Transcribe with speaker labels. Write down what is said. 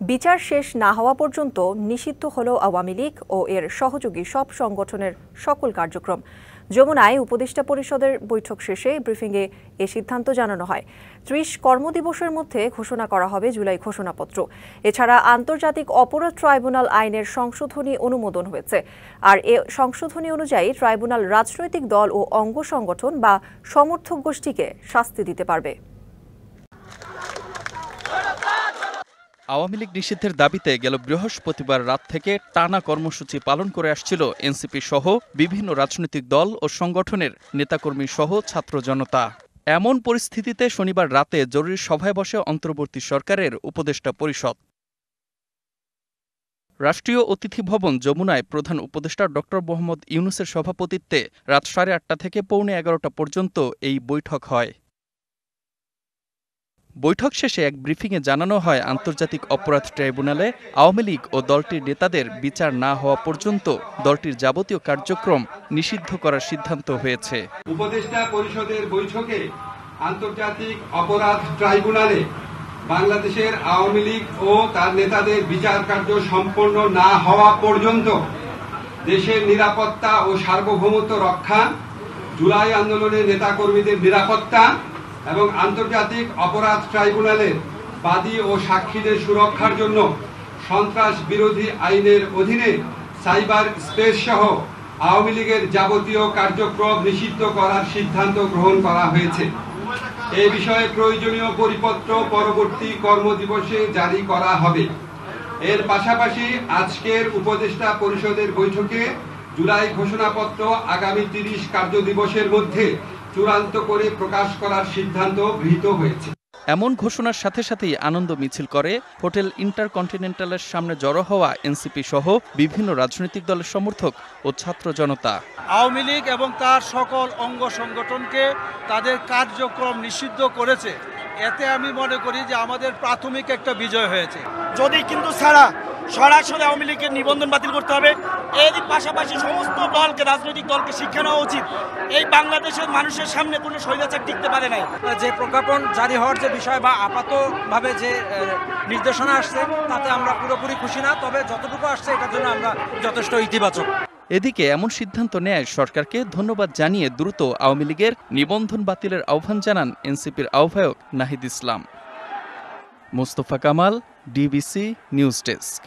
Speaker 1: বিচার শেষ না হওয়া পর্যন্ত নিষিদ্ধ হল আওয়ামী লীগ ও এর সহযোগী সব সংগঠনের সকল কার্যক্রম। যমুনায় উপদেষ্টা পরিষদের বৈঠক শেষে ব্রিফিংয়ে এ সিদ্ধান্ত জানানো হয়। ৩০ কর্মদিবসের মধ্যে ঘোষণা করা হবে জুলাই ঘোষণাপত্র। এছাড়া আন্তর্জাতিক অপরাধ ট্রাইব্যুনাল আইনের সংশোধনী অনুমোদন হয়েছে। আর এ সংশোধনী অনুযায়ী ট্রাইব্যুনাল রাজনৈতিক দল ও অঙ্গ সংগঠন বা সমর্থক গোষ্ঠীকে শাস্তি দিতে পারবে।
Speaker 2: আওয়ামী লীগ নিষিদ্ধের দাবিতে গেল বৃহস্পতিবার রাত থেকে টানা কর্মসূচি পালন করে আসছিল এনসিপি সহ বিভিন্ন রাজনৈতিক দল ও সংগঠনের নেতাকর্মী সহ ছাত্র জনতা। এমন পরিস্থিতিতে শনিবার রাতে জরুরি সভায় বসে অন্তর্বর্তী সরকারের উপদেষ্টা পরিষদ। রাষ্ট্রীয় অতিথি ভবন যমুনায় প্রধান উপদেষ্টা ড মোহাম্মদ ইউনূসের সভাপতিত্বে রাত 8:30 থেকে পৌনে 11টা পর্যন্ত এই বৈঠক হয়। বৈঠক শেষে এক ব্রিফিংয়ে জানানো হয়, আন্তর্জাতিক অপরাধ ট্রাইব্যুনালে আওয়ামী লীগ ও দলটির নেতাদের বিচার না হওয়া পর্যন্ত দলটির যাবতীয় কার্যক্রম নিষিদ্ধ করার সিদ্ধান্ত হয়েছে।
Speaker 3: উপদেষ্টা পরিষদের বৈঠকে আন্তর্জাতিক অপরাধ ট্রাইব্যুনালে বাংলাদেশের আওয়ামী লীগ ও তার নেতাদের বিচার কার্য সম্পন্ন না হওয়া পর্যন্ত দেশের নিরাপত্তা ও সার্বভৌমত্ব রক্ষা, জুলাই আন্দোলনের নেতাকর্মীদের নিরাপত্তা এবং আন্তর্জাতিক অপরাধ ট্রাইব্যুনালের বাদী ও সাক্ষীদের সুরক্ষার জন্য সন্ত্রাস বিরোধী আইনের অধীনে সাইবার স্পেস সহ আওয়ামী লীগের যাবতীয় কার্যক্রম নিষিদ্ধ করার সিদ্ধান্ত গ্রহণ করা হয়েছে। এ বিষয়ে প্রয়োজনীয় পরিপত্র পরবর্তী কর্মদিবসে জারি করা হবে। এর পাশাপাশি আজকের উপদেষ্টা পরিষদের বৈঠকে জুলাই ঘোষণাপত্র আগামী 30 কার্যদিবসের মধ্যে চূড়ান্ত করে প্রকাশ করার সিদ্ধান্ত গৃহীত হয়েছে।
Speaker 2: এমন ঘোষণার সাথে সাথেই আনন্দ মিছিল করে হোটেল ইন্টারকন্টিনেন্টালের সামনে জড়ো হওয়া এনসিপি সহ বিভিন্ন রাজনৈতিক দলের সমর্থক ও ছাত্র জনতা।
Speaker 4: আওয়ামী লীগ এবং তার সকল অঙ্গ সংগঠনকে তাদের কার্যক্রম নিষিদ্ধ করেছে। এতে আমি মনে করি যে আমাদের প্রাথমিক একটা বিজয় হয়েছে।
Speaker 5: যদি কিন্তু সরাসরি আওয়ামী লীগের নিবন্ধন বাতিল করতে হবে। এর পাশাপাশি সমস্ত দলকে, রাজনৈতিক দলকে শিক্ষা নেওয়া উচিত। এই বাংলাদেশের মানুষের সামনে কোনো স্বৈরাচার টিকতে পারে নাই।
Speaker 6: যে প্রজ্ঞাপন জারি হওয়ার যে বিষয় বা আপাতভাবে যে নির্দেশনা আসছে তাতে আমরা পুরোপুরি খুশি না, তবে যতটুকু আসছে এটার জন্য আমরা যথেষ্ট ইতিবাচক।
Speaker 2: এদিকে এমন সিদ্ধান্ত নেয় সরকারকে ধন্যবাদ জানিয়ে দ্রুত আওয়ামী লীগের নিবন্ধন বাতিলের আহ্বান জানান এনসিপির আহ্বায়ক Nahid Islam. Mostafa Kamal, DBC news desk.